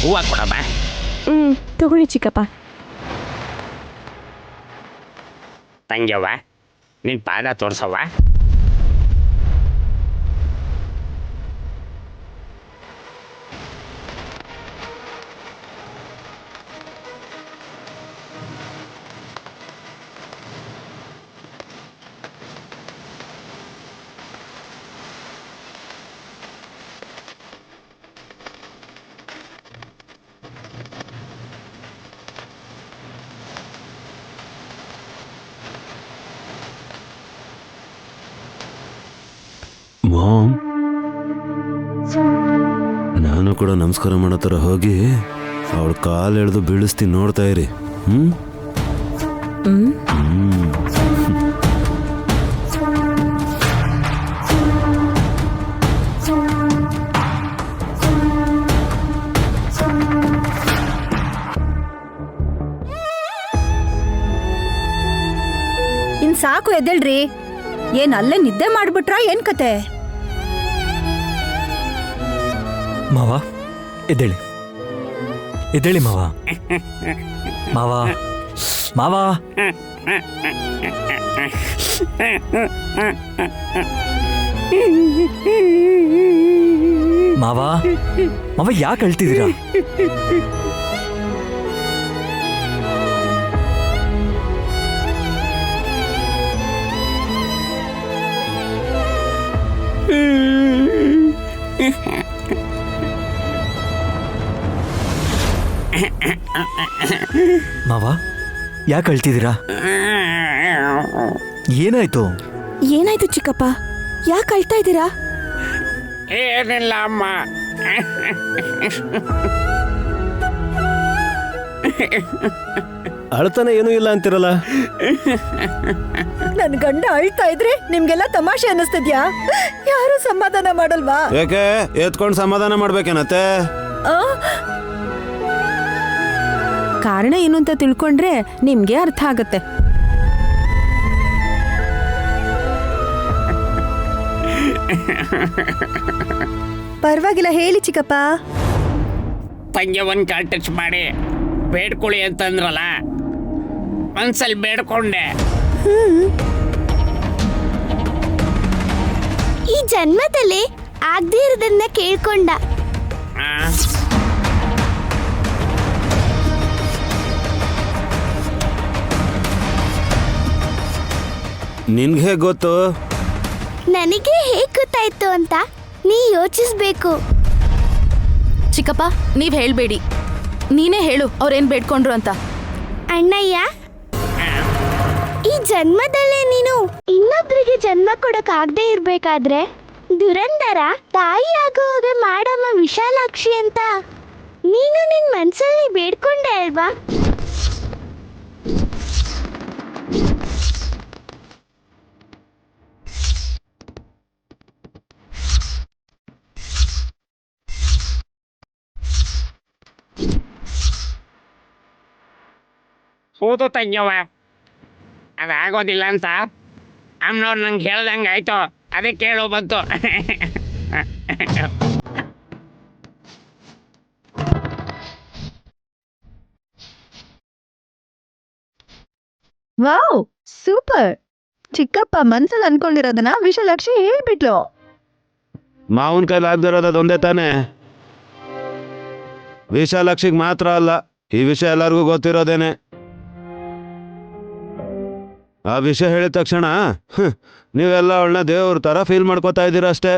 ಹೂವು ಕೊಡಮ್ಮ. ತಗೊಳ್ಳಿ ಚಿಕ್ಕಪ್ಪ. ತಂಗ್ಯವ್ವ, ನಿನ್ನ ಪಾದ ತೋರ್ಸವ್ವ. ಮಾಮ್, ನಾನು ಕೂಡ ನಮಸ್ಕಾರ ಮಾಡೋ ಥರ ಹೋಗಿ ಅವಳ ಕಾಲು ಎಳೆದು ಬೀಳಿಸ್ತೀನಿ, ನೋಡ್ತಾ ಇರಿ. ಇನ್ ಸಾಕು, ಎದ್ದೇಳ್ರಿ. ಏನ್ ಅಲ್ಲೇ ನಿದ್ದೆ ಮಾಡ್ಬಿಟ್ರ ಏನ್ ಕತೆ? ಮಾವ ಎದ್ದೇಳಿ, ಎದ್ದೇಳಿ ಮಾವ. ಮಾವ ಮಾವ ಮಾವ ಮಾವ ಯಾಕೆ ಅಳ್ತಿದ್ದೀರಾ? ಮಾವ ಯಾಕೆ ಅಳ್ತಿದ್ದೀರಾ? ಏನಾಯ್ತು? ಏನಾಯ್ತು ಚಿಕ್ಕಪ್ಪ? ಯಾಕೆ ಅಳ್ತಾ ಇದ್ದೀರಾ? ಏನಿಲ್ಲ ಅಮ್ಮ. ಅಳ್ತಾನೆ ಏನೂ ಇಲ್ಲ ಅಂತಿರಲ್ಲ. ನನ್ ಗಂಡ ಅಳ್ತಾ ಇದ್ರೆ ನಿಮ್ಗೆಲ್ಲ ತಮಾಷೆ ಅನ್ನಿಸ್ತದ್ಯಾ? ಯಾರು ಸಮಾಧಾನ ಮಾಡಲ್ವಾ? ಯಾಕೆ ಎತ್ಕೊಂಡು ಸಮಾಧಾನ ಮಾಡ್ಬೇಕೇನತ್ತೆ? ಕಾರಣ ಏನು ಅಂತ ತಿಳ್ಕೊಂಡ್ರೆ ನಿಮ್ಗೆ ಅರ್ಥ ಆಗತ್ತೆ. ಪರವಾಗಿಲ್ಲ, ಹೇಳಿ ಚಿಕ್ಕಪ್ಪ. ತಂಗ್ಯವ್ವನ್ ಕಾಲ್ ಟಚ್ ಮಾಡಿ ಬೇಡ್ಕೊಳ್ಳಿ ಅಂತಂದ್ರಲ್ಲ, ಮನ್ಸಲ್ಲಿ ಬೇಡ್ಕೊಂಡೆ. ಈ ಜನ್ಮದಲ್ಲಿ ಆಗದೇ ಇರೋದನ್ನ ಕೇಳ್ಕೊಂಡ. ನಿನ್ಗೆ ಗೊತ್ತು? ನನಗೆ ಹೇಗ್ ಗೊತ್ತಾಯ್ತು ಅಂತ ನೀ ಯೋಚಿಸ್ಬೇಕು. ಚಿಕ್ಕಪ್ಪ, ನೀವ್ ಹೇಳ್ಬೇಡಿ, ನೀನೇ ಹೇಳು ಅವ್ರೇನ್ ಬೇಡ್ಕೊಂಡ್ರು ಅಂತ. ಅಣ್ಣಯ್ಯ, ಈ ಜನ್ಮದಲ್ಲೇ ನೀನು ಇನ್ನೊಬ್ರಿಗೆ ಜನ್ಮ ಕೊಡಕ್ ಆಗದೆ ಇರ್ಬೇಕಾದ್ರೆ ದುರಂದರ ತಾಯಿ ಆಗುವಾಗ ಮಾಡಮ್ಮ ವಿಶಾಲಾಕ್ಷಿ ಅಂತ ನೀನು ನಿನ್ ಮನ್ಸಲ್ಲಿ ಬೇಡ್ಕೊಂಡೆ ಅಲ್ವಾ? ಹೌದು ತಂಗ್ಯವ್ವ, ಅದಾಗೋದಿಲ್ಲ ಅಂತ ಅಮ್ಮನವ್ರು ನಂಗೆ ಹೇಳ್ದಂಗೆ ಆಯ್ತು. ಅದಕ್ಕೆ ಹೇಳೋ ಬಂತು. Wow, super. ಚಿಕ್ಕಪ್ಪ ಮನ್ಸಲ್ಲಿ ಅನ್ಕೊಂಡಿರೋದನ್ನ ವಿಶಾಲಾಕ್ಷಿ ಹೇಳ್ಬಿಟ್ಲು. ಮಾವನ ಕೈಲಿ ಆಗ್ದಿರೋದು ಅದೊಂದೇ ತಾನೆ. ವಿಶಾಲಾಕ್ಷಿಗೆ ಮಾತ್ರ ಅಲ್ಲ, ಈ ವಿಷಯ ಎಲ್ಲರಿಗೂ ಗೊತ್ತಿರೋದೇನೆ. ಆ ವಿಷಯ ಹೇಳಿದ ತಕ್ಷಣ ನೀವೆಲ್ಲ ಅವಳನ್ನ ದೇವ್ರ ಥರ ಫೀಲ್ ಮಾಡ್ಕೋತಾ ಇದ್ದೀರ ಅಷ್ಟೇ.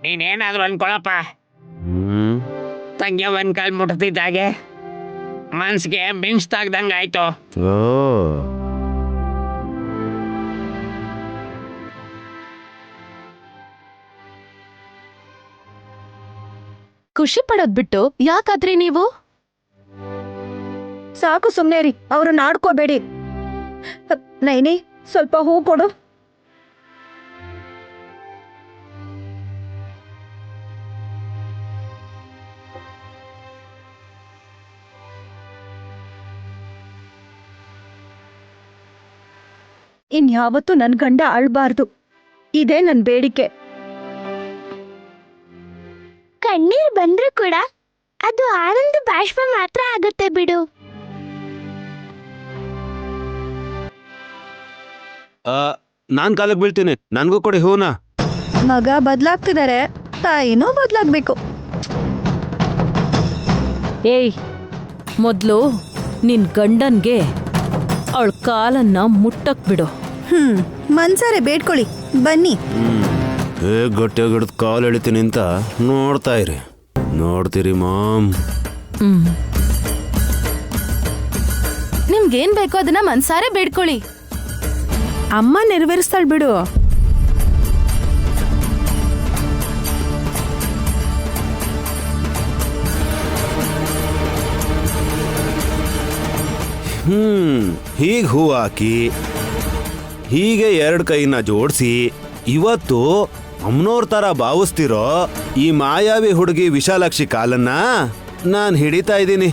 ನೀನೇನಾದ್ರೂ ಅನ್ಕೊಳಪ್ಪ. ತಂಗ್ಯವ್ವನ್ ಕಾಲ್ ಮುಟ್ತಿದ್ದಾಗೆ ಮನ್ಸಿಗೆ ಮಿಂಚ್ತಾಗ್ದಂಗೆ ಆಯ್ತು. ಓ, ಖುಷಿ ಪಡೋದ್ ಬಿಟ್ಟು ಯಾಕಾದ್ರಿ ನೀವು? ಸಾಕು, ಸುಮ್ನೆ ರೀ. ಅವ್ರನ್ನ ಆಡ್ಕೋಬೇಡಿ. ನೈನಿ, ಸ್ವಲ್ಪ ಹೂ ಕೊಡು. ಇನ್ಯಾವತ್ತೂ ನನ್ ಗಂಡ ಅಳ್ಬಾರ್ದು, ಇದೇ ನನ್ ಬೇಡಿಕೆ. ಕಣ್ಣೀರ್ ಬಂದ್ರೂ ಕೂಡ ಅದು ಆನಂದ ಬಾಷ್ಪ ಮಾತ್ರ ಆಗುತ್ತೆ ಬಿಡು. ನಾನ್ ಕಾಲಕ್ಕೆ ಬೀಳ್ತೀನಿ, ನನ್ಗೂ ಕೊಡಿ ಹೂನ. ಮಗ ಬದ್ಲಾಗ್ತಿದ್ದಾರೆ, ತಾಯಿನೂ ಬದ್ಲಾಗ್ಬೇಕು. ಏಯ್, ಮೊದಲು ನಿನ್ ಗಂಡನ್ಗೆ ಅವಳ ಕಾಲನ್ನ ಮುಟ್ಟಕ್ ಬಿಡು. ಮನ್ಸಾರೆ ಬೇಡ್ಕೊಳ್ಳಿ, ಬನ್ನಿ. ಹೇಗ್ ಗಟ್ಟಿಯಾಗಿ ಹಿಡಿದು ಕಾಲು ಎಳಿತೀನಿ ಅಂತ ನೋಡ್ತಾ ಇರಿ. ನೋಡ್ತೀರಿ ಮಾಮ್. ನಿಮ್ಗೇನ್ ಬೇಕೋ ಅದನ್ನ ಮನ್ಸಾರೆ ಬೇಡ್ಕೊಳ್ಳಿ. ಅಮ್ಮ ನೆರವೇರಿಸ್ತಾಳ್ ಬಿಡು. ಹೀಗೆ ಹೂ ಹಾಕಿ ಹೀಗೆ 2 ಕೈನ ಜೋಡಿಸಿ ಇವತ್ತು ಅಮ್ಮನೋರ್ ತರ ಭಾವಿಸ್ತಿರೋ ಈ ಮಾಯಾವಿ ಹುಡುಗಿ ವಿಶಾಲಾಕ್ಷಿ ಕಾಲನ್ನ ನಾನು ಹಿಡಿತಾ ಇದ್ದೀನಿ.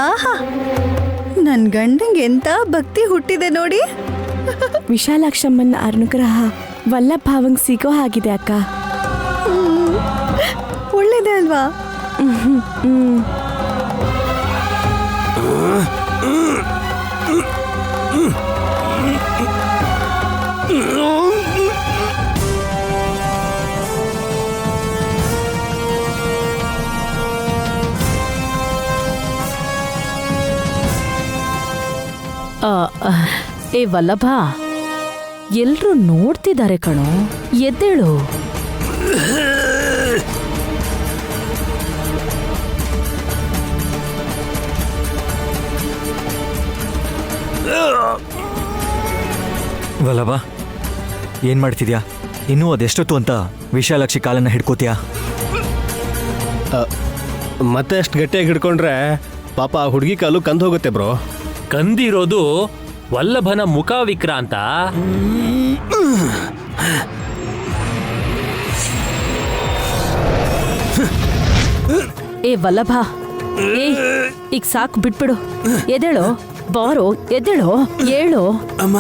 ಆಹಾ, ನನ್ ಗಂಡಂಗೆ ಎಂತ ಭಕ್ತಿ ಹುಟ್ಟಿದೆ ನೋಡಿ. ವಿಶಾಲಾಕ್ಷಮ್ಮನ ಅನುಗ್ರಹ ವಲ್ಲಭ ಭಾವಂಗ್ ಸಿಗೋ ಹಾಗಿದೆ ಅಕ್ಕ. ಒಳ್ಳೇದೇ ಅಲ್ವಾ? ಏ ವಲ್ಲಭ, ಎಲ್ರೂ ನೋಡ್ತಿದ್ದಾರೆ ಕಣೋ, ಎದ್ದೇಳು. ವಲ್ಲಭ, ಏನ್ ಮಾಡ್ತಿದ್ಯಾ? ಇನ್ನೂ ಅದೆಷ್ಟೊತ್ತು ಅಂತ ವಿಶಾಲಾಕ್ಷಿ ಕಾಲನ್ನ ಹಿಡ್ಕೋತೀಯಾ? ಮತ್ತೆ ಅಷ್ಟು ಗಟ್ಟಿಯಾಗಿ ಹಿಡ್ಕೊಂಡ್ರೆ ಪಾಪ ಆ ಹುಡುಗಿ ಕಾಲು ಕಂದು ಹೋಗುತ್ತೆ ಬ್ರೋ. ಕಂದಿರೋದು ವಲ್ಲಭನ ಮುಖ ವಿಕ್ರಾಂತ. ಏ ವಲ್ಲಭ, ಏಯ್, ಈಗ ಸಾಕು, ಬಿಟ್ಬಿಡು. ಎದ್ದೇಳು, ಬಾರೋ, ಎದ್ದೇಳು, ಏಳು. ಅಮ್ಮ,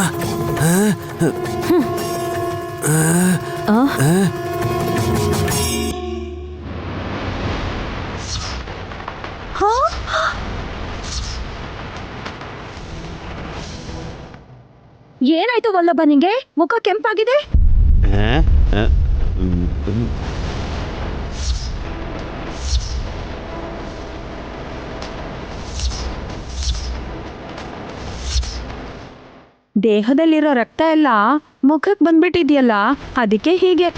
ಏನಾಯ್ತು ವಲ್ಲಭ, ನಿಂಗೆ ಮುಖ ಕೆಂಪಾಗಿದೆ? ದೇಹದಲ್ಲಿರೋ ರಕ್ತ ಎಲ್ಲ ಮುಖಕ್ಕೆ ಬಂದ್ಬಿಟ್ಟಿದ್ಯಲ್ಲ, ಅದಕ್ಕೆ ಹೀಗೆ.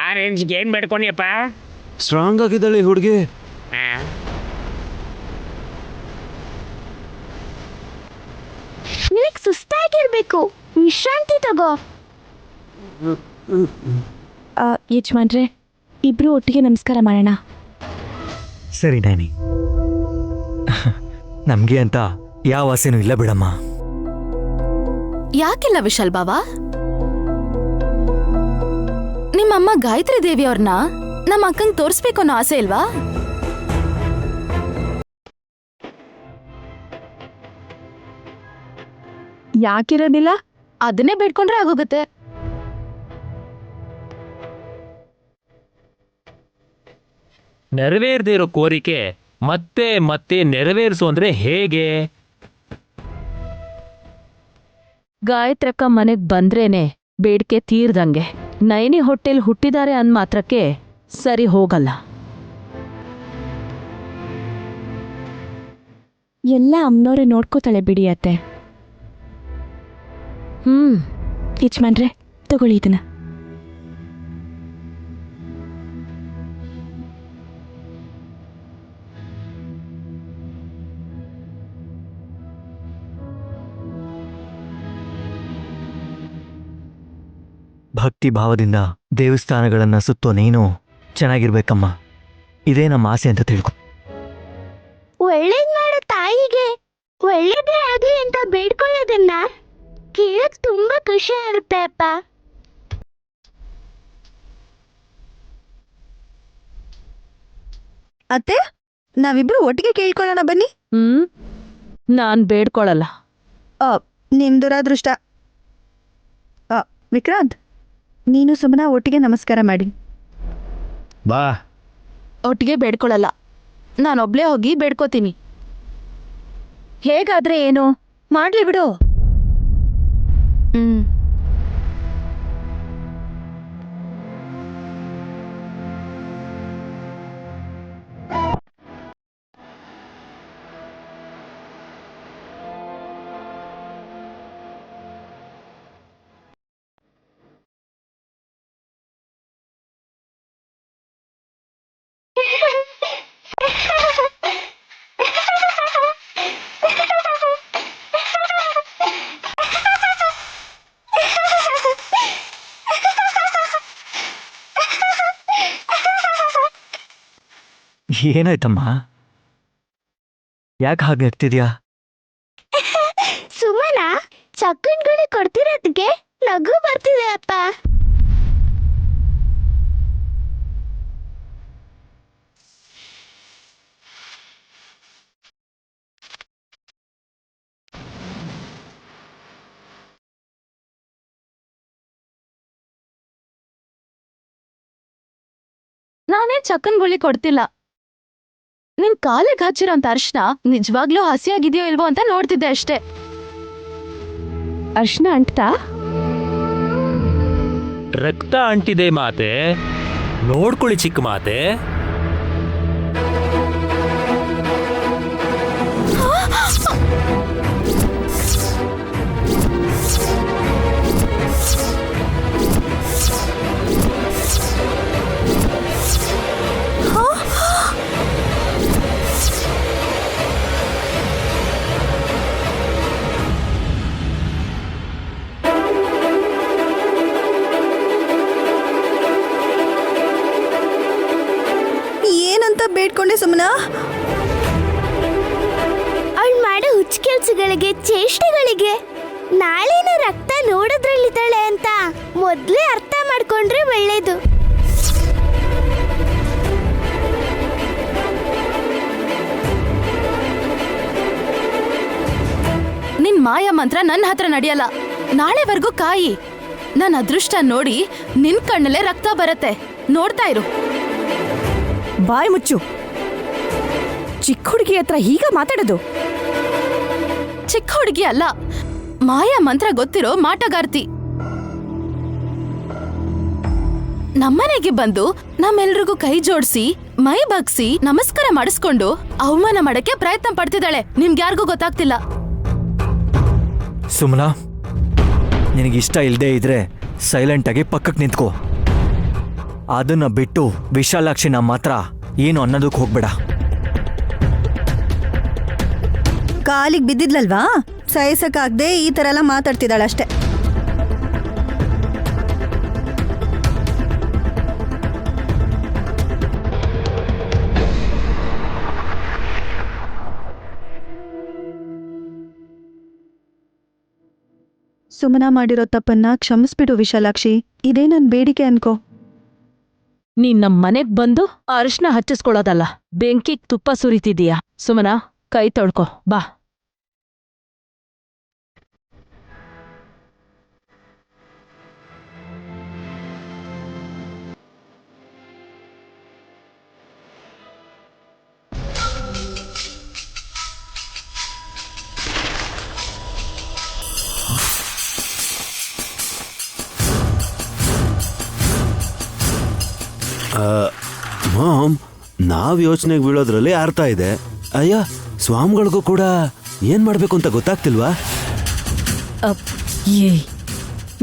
ಆ ರೇಂಜ್ಗೆ ಏನ್ ಬೇಡ್ಕೊಂಡಿಯಪ್ಪ? ಸ್ಟ್ರಾಂಗ್ ಆಗಿದ್ದಾಳೆ ಈ ಹುಡುಗಿ. ನಿನಗ್ ಸುಸ್ತಾಗಿರ್ಬೇಕು, ವಿಶ್ರಾಂತಿ ತಗೋ. ಯಜಮಾನ್ರೆ, ಇಬ್ರು ಒಟ್ಟಿಗೆ ನಮಸ್ಕಾರ ಮಾಡೋಣ. ಸರಿ ನೈನಿ, ನಮ್ಗೆ ಅಂತ ಯಾವ ಆಸೆನೂ ಇಲ್ಲ ಬಿಡಮ್ಮ. ಯಾಕಿಲ್ಲ ವಿಶಾಲ್ ಬಾವಾ? ನಿಮ್ಮಮ್ಮ ಗಾಯತ್ರಿ ದೇವಿ ಅವ್ರನ್ನ ನಮ್ಮ ಅಕ್ಕಂಗ್ ತೋರಿಸ್ಬೇಕು ಅನ್ನೋ ಆಸೆ ಇಲ್ವಾ? ಯಾಕಿರೋದಿಲ್ಲ? ಅದನ್ನೇ ಬೇಡ್ಕೊಂಡ್ರೆ ಆಗೋಗುತ್ತೆ. ನೆರವೇರದೇ ಇರೋ ಕೋರಿಕೆ ಮತ್ತೆ ಮತ್ತೆ ನೆರವೇರಿಸು ಅಂದ್ರೆ ಹೇಗೆ? ಗಾಯತ್ರಕ್ಕ ಮನೆಗ್ ಬಂದ್ರೇನೆ ಬೇಡಿಕೆ ತೀರ್ದಂಗೆ. ನೈನಿ ಹೊಟ್ಟೆಲ್ ಹುಟ್ಟಿದ್ದಾರೆ ಅಂದ್ ಮಾತ್ರಕ್ಕೆ ಸರಿ ಹೋಗಲ್ಲ. ಎಲ್ಲ ಅಮ್ಮನವ್ರೆ ನೋಡ್ಕೋತಾಳೆ ಬಿಡಿ ಅತ್ತೆ. ಯಜಮಾನ್ರೆ, ತಗೊಳ್ಳಿ ಇದನ್ನ. ಭಕ್ತಿ ಭಾವದಿಂದ ದೇವಸ್ಥಾನಗಳನ್ನ ಸುತ್ತೋ ನೀನು ಚೆನ್ನಾಗಿರ್ಬೇಕಮ್ಮ. ಇದೇ ನಮ್ಮ ಆಸೆ ಅಂತ ತಿಳ್ಕೊ. ಒಳ್ಳೇದ್ ಮಾಡೋ ತಾಯಿಗೆ ಒಳ್ಳೇದೇ ಆಗ್ಲಿ ಅಂತ ಬೇಡ್ಕೊಳ್ಳೋದನ್ನ ಕೇಳಕ್ ತುಂಬಾ ಖುಷಿ ಆಗುತ್ತೆ ಅಪ್ಪ. ಅತ್ತೆ, ನಾವಿಬ್ರು ಒಟ್ಟಿಗೆ ಕೇಳ್ಕೊಳ್ಳೋಣ ಬನ್ನಿ. ನಾನ್ ಬೇಡ್ಕೊಳಲ್ಲ. ನಿಮ್ ದುರಾದೃಷ್ಟ. ವಿಕ್ರಾಂತ್, ನೀನು ಸುಮ್ಮನ ಒಟ್ಟಿಗೆ ನಮಸ್ಕಾರ ಮಾಡಿ. ಬಾ. ಒಟ್ಟಿಗೆ ಬೇಡ್ಕೊಳಲ್ಲ, ನಾನೊಬ್ಳೇ ಹೋಗಿ ಬೇಡ್ಕೋತೀನಿ. ಹೇಗಾದ್ರೆ ಏನು, ಮಾಡ್ಲಿ ಬಿಡು. ಏನಾಯ್ತಮ್ಮ? ಯಾಕೆ ಹಾಗೆ ಆಗ್ತಿದ್ಯಾ? ಸುಮನ ಚಕ್ಕನ್ಗಳು ಕೊಡ್ತಿರೋದಕ್ಕೆ ನಗು ಬರ್ತಿದೆ ಅಪ್ಪ. ನಾನೇ ಚಕ್ಕನ್ಗುಳಿ ಕೊಡ್ತಿಲ್ಲ. ನಿನ್ ಕಾಲಿಗೆ ಹಚ್ಚಿರೋಂತ ಅರ್ಶನ ನಿಜವಾಗ್ಲೂ ಹಸಿಯಾಗಿದೆಯೋ ಇಲ್ವೋ ಅಂತ ನೋಡ್ತಿದ್ದೆ ಅಷ್ಟೇ. ಅರ್ಶನ ಅಂಟ್ತಾ? ರಕ್ತ ಅಂಟಿದೆ ಮಾತೆ, ನೋಡ್ಕೊಳ್ಳಿ ಚಿಕ್ಕ ಮಾತೆ. ಏನಂತ ಬೇಡ್ಕೊಂಡೆ ಸುಮ್ಮನ? ಅವಳು ಮಾಡೋ ಹುಚ್ಚ ಕೆಲ್ಸಗಳಿಗೆ, ಚೇಷ್ಟೆಗಳಿಗೆ ನಾಳೆನ ರಕ್ತ ನೋಡೋದ್ರಲ್ಲಿದ್ದಾಳೆ ಅಂತ ಮೊದ್ಲೇ ಅರ್ಥ ಮಾಡ್ಕೊಂಡ್ರೆ ಒಳ್ಳೇದು. ನಿನ್ ಮಾಯ ಮಂತ್ರ ನನ್ನ ಹತ್ರ ನಡೆಯಲ್ಲ. ನಾಳೆವರೆಗೂ ಕಾಯಿ. ನನ್ನ ಅದೃಷ್ಟ ನೋಡಿ ನಿನ್ ಕಣ್ಣಲ್ಲೇ ರಕ್ತ ಬರತ್ತೆ. ನೋಡ್ತಾ ಇರು. ಬಾಯ್ ಮುಚ್ಚು. ಚಿಕ್ಕ ಹುಡುಗಿ ಹತ್ರ ಹೀಗ ಮಾತಾಡೋದು? ಚಿಕ್ಕ ಹುಡುಗಿ ಅಲ್ಲ, ಮಾಯಾ ಮಂತ್ರ ಗೊತ್ತಿರೋ ಮಾಟಗಾರ್ತಿ. ನಮ್ಮನೆಗೆ ಬಂದು ನಮ್ಮೆಲ್ರಿಗೂ ಕೈ ಜೋಡಿಸಿ ಮೈ ಬಗ್ಸಿ ನಮಸ್ಕಾರ ಮಾಡಿಸ್ಕೊಂಡು ಅವಮಾನ ಮಾಡಕ್ಕೆ ಪ್ರಯತ್ನ ಪಡ್ತಿದ್ದಾಳೆ. ನಿಮ್ಗ್ಯಾರಿಗೂ ಗೊತ್ತಾಗ್ತಿಲ್ಲ. ಸುಮನಾ, ನಿನಗಿಷ್ಟ ಇಲ್ಲದೆ ಇದ್ರೆ ಸೈಲೆಂಟಾಗಿ ಪಕ್ಕಕ್ಕೆ ನಿಂತ್ಕೋ. ಅದನ್ನ ಬಿಟ್ಟು ವಿಶಾಲಾಕ್ಷಿನ ಮಾತ್ರ ಏನು ಅನ್ನೋದಕ್ಕೆ ಹೋಗ್ಬೇಡ. ಕಾಲಿಗೆ ಬಿದ್ದಿದ್ಲಲ್ವಾ, ಸಾಯಿಸಕ್ಕಾಗ್ದೆ ಈ ಥರ ಎಲ್ಲ ಮಾತಾಡ್ತಿದ್ದಾಳಷ್ಟೆ. ಸುಮನ ಮಾಡಿರೋ ತಪ್ಪನ್ನ ಕ್ಷಮಿಸ್ಬಿಡು ವಿಶಾಲಾಕ್ಷಿ. ಇದೇ ನನ್ ಬೇಡಿಕೆ ಅನ್ಕೋ. ನೀನ್ ನಮ್ ಮನೆಗ್ ಬಂದು ಅರ್ಶನ ಹಚ್ಚಿಸ್ಕೊಳ್ಳೋದಲ್ಲ, ಬೆಂಕಿಗ್ ತುಪ್ಪ ಸುರಿತಿದೀಯ. ಸುಮನ, ಕೈ ತೊಳ್ಕೊ ಬಾ. ಮಾಮ್, ನಾವ್ ಯೋಚನೆಗೆ ಬೀಳೋದ್ರಲ್ಲಿ ಅರ್ಥ ಇದೆ. ಅಯ್ಯ, ಸ್ವಾಮಿಗಳಿಗೂ ಕೂಡ ಏನ್ ಮಾಡ್ಬೇಕು ಅಂತ ಗೊತ್ತಾಗ್ತಿಲ್ವಾ?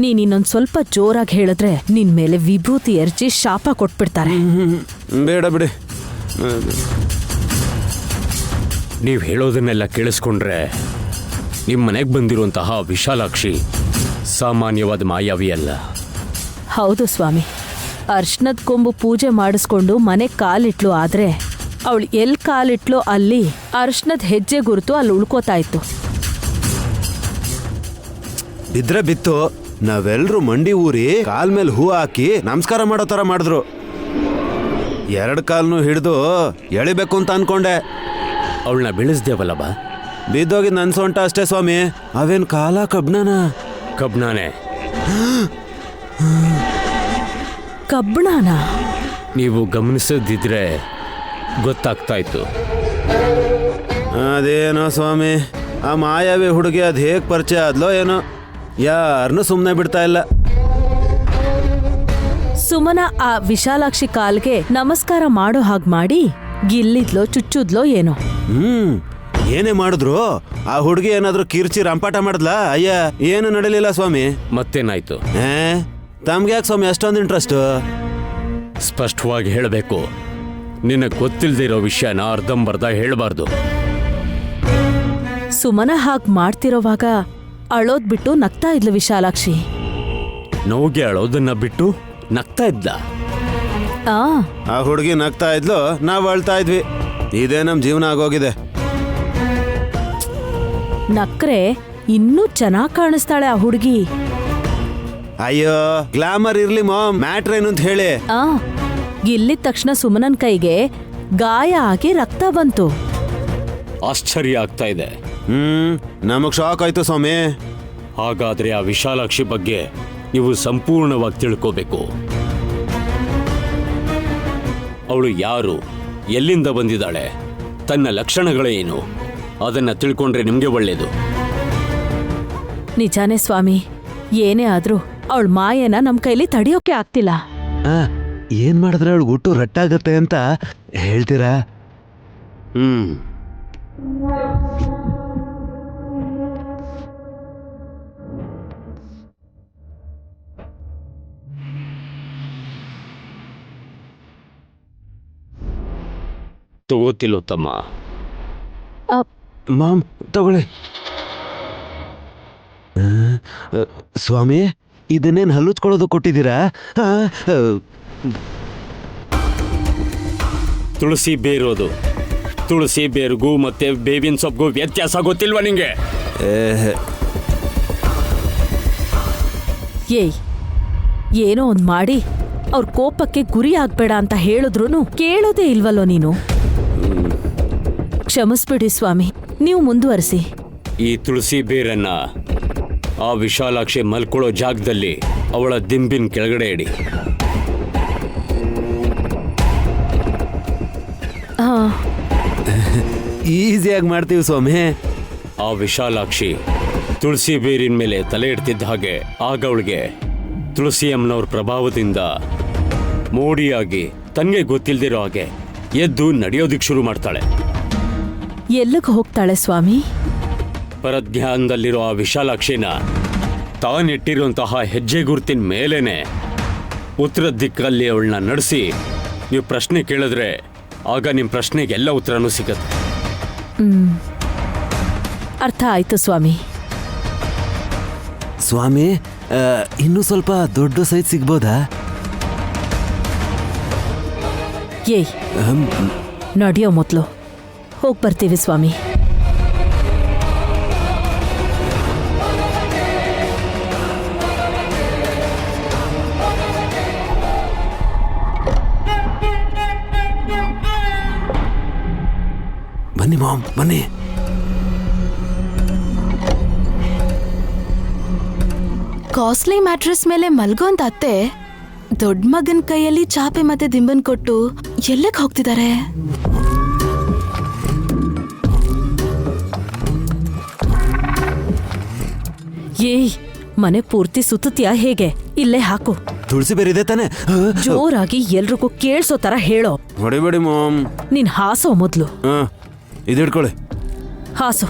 ನೀನ್ ಇನ್ನೊಂದ್ ಸ್ವಲ್ಪ ಜೋರಾಗಿ ಹೇಳಿದ್ರೆ ನಿನ್ ಮೇಲೆ ವಿಭೂತಿ ಎರಚಿ ಶಾಪ ಕೊಟ್ಬಿಡ್ತಾರೆ. ಬೇಡ ಬಿಡಿ. ನೀವು ಹೇಳೋದನ್ನೆಲ್ಲ ಕೇಳಿಸ್ಕೊಂಡ್ರೆ ನಿಮ್ಮ ಮನೆಗೆ ಬಂದಿರುವಂತಹ ವಿಶಾಲಾಕ್ಷಿ ಸಾಮಾನ್ಯವಾದ ಮಾಯಾವಿ ಅಲ್ಲ. ಹೌದು ಸ್ವಾಮಿ, ಅರ್ಶನದ ಕೊಂಬು ಪೂಜೆ ಮಾಡಿಸ್ಕೊಂಡು ಮನೆ ಕಾಲಿಟ್ಲು ಆದ್ರೆ ಅವಳು ಎಲ್ ಕಾಲಿಟ್ಲು ಅಲ್ಲಿ ಅರ್ಶನದ ಹೆಜ್ಜೆ ಗುರುತು ಅಲ್ಲಿ ಉಳ್ಕೋತಾ ಇತ್ತು. ಬಿದ್ರೆ ಬಿತ್ತು. ನಾವೆಲ್ರೂ ಮಂಡಿ ಊರಿ ಕಾಲ್ ಮೇಲೆ ಹೂ ಹಾಕಿ ನಮಸ್ಕಾರ ಮಾಡೋ ತರ ಮಾಡಿದ್ರು. 2 ಕಾಲ್ನು ಹಿಡಿದು ಎಳಿಬೇಕು ಅಂತ ಅನ್ಕೊಂಡೆ. ಅವಳನ್ನ ಬೆಳೆಸ್ದೇವಲ್ಲ ಬಾ. ಬಿದ್ದೋಗಿದ್ ನನ್ ಸೊಂಟ ಅಷ್ಟೇ ಸ್ವಾಮಿ. ಅವೇನ್ ಕಾಲ ಕಬ್ಣನ? ಕಬ್ಣಾನೆ. ಕಬ್ಬಣನ? ನೀವು ಗಮನಿಸದಿದ್ರೆ ಗೊತ್ತಾಗ್ತಾ ಇತ್ತು. ಅದೇನೋ ಸ್ವಾಮಿ, ಆ ಮಾಯಾವಿ ಹುಡುಗಿ ಅದ್ ಹೇಗ್ ಪರಿಚಯ ಆದ್ಲೋ ಏನೋ, ಯಾರನ್ನೂ ಸುಮ್ಮನೆ ಬಿಡ್ತಾ ಇಲ್ಲ. ಸುಮನ ಆ ವಿಶಾಲಾಕ್ಷಿ ಕಾಲ್ಗೆ ನಮಸ್ಕಾರ ಮಾಡೋ ಹಾಗ್ ಮಾಡಿ ಗಿಲ್ಲಿದ್ಲೋ ಚುಚ್ಚುದ್ಲೋ ಏನೋ. ಏನೇ ಮಾಡಿದ್ರು ಆ ಹುಡುಗಿ ಏನಾದ್ರೂ ಕಿರ್ಚಿ ರಂಪಾಟ ಮಾಡಿದ್ಲಾ? ಅಯ್ಯ, ಏನು ನಡೀಲಿಲ್ಲ ಸ್ವಾಮಿ. ಮತ್ತೇನಾಯ್ತು? ತಮ್ಗೆ ಯಾಕೆ ಸ್ವಾಮಿ ಅಷ್ಟೊಂದು ಇಂಟ್ರೆಸ್ಟ್? ಸ್ಪಷ್ಟವಾಗಿ ಹೇಳಬೇಕು. ನಿನಗೆ ಗೊತ್ತಿಲ್ದಿರೋ ವಿಷಯನ ಅರ್ಧಂಬರ್ಧ ಹೇಳಬಾರ್ದು. ಸುಮನ ಹಾಗ್ ಮಾಡ್ತಿರೋವಾಗ ಅಳೋದ್ ಬಿಟ್ಟು ನಗ್ತಾ ಇದ್ಲು ವಿಶಾಲಾಕ್ಷಿ. ನೋವಿಗೆ ಅಳೋದನ್ನ ಬಿಟ್ಟು ನಗ್ತಾ ಇದ್ದ. ಆ ಹುಡುಗಿ ನಗ್ತಾ ಇದ್ಲು, ನಾವ್ ಅಳ್ತಾ ಇದ್ವಿ. ಇದೇ ನಮ್ ಜೀವನ ಆಗೋಗಿದೆ. ನಕ್ರೆ ಇನ್ನೂ ಚೆನ್ನಾಗ್ ಕಾಣಿಸ್ತಾಳೆ ಆ ಹುಡುಗಿ. ಅಯ್ಯೋ, ಗ್ಲಾಮರ್ ಇರ್ಲಿ ಮಾಮ್, ಮ್ಯಾಟ್ರ್ ಏನು ಅಂತ ಹೇಳಿ. ಗಿಲ್ಲಿದ ತಕ್ಷಣ ಸುಮನನ್ ಕೈಗೆ ಗಾಯ ಆಗಿ ರಕ್ತ ಬಂತು. ಆಶ್ಚರ್ಯ ಆಗ್ತಾ ಇದೆ. ನಮಗ್ ಶಾಕ್ ಆಯ್ತು ಸ್ವಾಮಿ. ಹಾಗಾದ್ರೆ ಆ ವಿಶಾಲಾಕ್ಷಿ ಬಗ್ಗೆ ನೀವು ಸಂಪೂರ್ಣವಾಗಿ ತಿಳ್ಕೋಬೇಕು. ಅವಳು ಯಾರು, ಎಲ್ಲಿಂದ ಬಂದಿದ್ದಾಳೆ, ತನ್ನ ಲಕ್ಷಣಗಳೇನು, ಅದನ್ನ ತಿಳ್ಕೊಂಡ್ರೆ ನಿಮ್ಗೆ ಒಳ್ಳೇದು. ನಿಜಾನೇ ಸ್ವಾಮಿ, ಏನೇ ಆದ್ರೂ ಅವಳ ಮಾಯನ ನಮ್ ಕೈಲಿ ತಡಿಯೋಕೆ ಆಗ್ತಿಲ್ಲ. ಏನ್ ಮಾಡಿದ್ರೆ ಅವಳು ಗುಟ್ಟು ರಟ್ಟಾಗತ್ತೆ ಅಂತ ಹೇಳ್ತೀರಾ? ತಗೋತಿಲ್ಲೋ ತಮ್ಮ? ಮಾಮ್ ತಗೊಳ್ಳಿ. ಸ್ವಾಮಿ, ಇದನ್ನೇನು ಹಲ್ಲುಚ್ಕೊಳ್ಳೋದು ಕೊಟ್ಟಿದ್ದೀರಾ? ತುಳಸಿ ಬೇರೋದು. ತುಳಸಿ ಬೇರ್ಗೂ ಮತ್ತೆ ಬೇವಿನ ಸೊಪ್ಪಿಗೂ ವ್ಯತ್ಯಾಸ ಗೊತ್ತಿಲ್ವಾ ನಿಂಗೆ? ಏಯ್, ಏನೋ ಒಂದ್ ಮಾಡಿ ಅವ್ರ ಕೋಪಕ್ಕೆ ಗುರಿ ಆಗ್ಬೇಡ ಅಂತ ಹೇಳಿದ್ರೂ ಕೇಳೋದೇ ಇಲ್ವಲ್ಲೋ ನೀನು. ಕ್ಷಮಿಸ್ಬಿಡಿ ಸ್ವಾಮಿ, ನೀವು ಮುಂದುವರಿಸಿ. ಈ ತುಳಸಿ ಬೇರನ್ನ ಆ ವಿಶಾಲಾಕ್ಷಿ ಮಲ್ಕೊಳ್ಳೋ ಜಾಗದಲ್ಲಿ ಅವಳ ದಿಂಬಿನ ಕೆಳಗಡೆ ಇಡಿ. ಈಸಿಯಾಗಿ ಮಾಡ್ತೀವಿ ಸ್ವಾಮಿ. ಆ ವಿಶಾಲಾಕ್ಷಿ ತುಳಸಿ ಬೇರಿನ ಮೇಲೆ ತಲೆ ಇಡ್ತಿದ್ದ ಹಾಗೆ ಆಗ ಅವಳಿಗೆ ತುಳಸಿ ಅಮ್ಮನವ್ರ ಪ್ರಭಾವದಿಂದ ಮೋಡಿಯಾಗಿ ತನ್ಗೆ ಗೊತ್ತಿಲ್ದಿರೋ ಹಾಗೆ ಎದ್ದು ನಡೆಯೋದಿಕ್ ಶುರು ಮಾಡ್ತಾಳೆ. ಎಲ್ಲಿಗೆ ಹೋಗ್ತಾಳೆ ಸ್ವಾಮಿ? ಪರಧ್ಯಾನದಲ್ಲಿರೋ ಆ ವಿಶಾಲಾಕ್ಷಿನ ತಾನಿಟ್ಟಿರುವಂತಹ ಹೆಜ್ಜೆ ಗುರುತಿನ ಮೇಲೇನೆ ಉತ್ತರದ ದಿಕ್ಕಲ್ಲಿ ಅವಳನ್ನ ನಡೆಸಿ ನೀವು ಪ್ರಶ್ನೆ ಕೇಳಿದ್ರೆ ಆಗ ನಿಮ್ಮ ಪ್ರಶ್ನೆಗೆ ಎಲ್ಲ ಉತ್ತರನೂ ಸಿಗತ್ತೆ. ಅರ್ಥ ಆಯ್ತು ಸ್ವಾಮಿ. ಸ್ವಾಮಿ, ಇನ್ನೂ ಸ್ವಲ್ಪ ದೊಡ್ಡ ಸೈಜ್ ಸಿಗ್ಬೋದಾ? ಏಯ್, ನಡೆಯೋ ಮೊದಲು ಹೋಗಿ ಬರ್ತೀವಿ ಸ್ವಾಮಿ. ಬನ್ನಿ ಮಾಮ್, ಬನ್ನಿ. ಕಾಸ್ಟ್ಲಿ ಮ್ಯಾಟ್ರೆಸ್ ಮೇಲೆ ಮಲ್ಗೋಂತ ಅತ್ತೆ ದೊಡ್ಡ ಮಗನ್ ಕೈಯಲ್ಲಿ ಚಾಪೆ ಮತ್ತೆ ದಿಂಬನ್ ಕೊಟ್ಟು ಎಲ್ಲಕ್ಕೆ ಹೋಗ್ತಿದ್ದಾರೆ? ಏಯ್, ಮನೆ ಪೂರ್ತಿ ಸುತ್ತತ್ಯಾ ಹೇಗೆ? ಇಲ್ಲೇ ಹಾಕು. ತುಳಸಿ ಬೇರಿದೆ ತಾನೆ? ಜೋರಾಗಿ ಎಲ್ರಿಗೂ ಕೇಳಿಸೋ ತರ ಹೇಳೋ. ಹೊಡಿಬೇಡಿ ಮಾಮ್. ನೀನ್ ಹಾಸೋ ಮೊದ್ಲು. ಇದು ಹಿಡ್ಕೊಳ್ಳಿ. ಹಾಸು.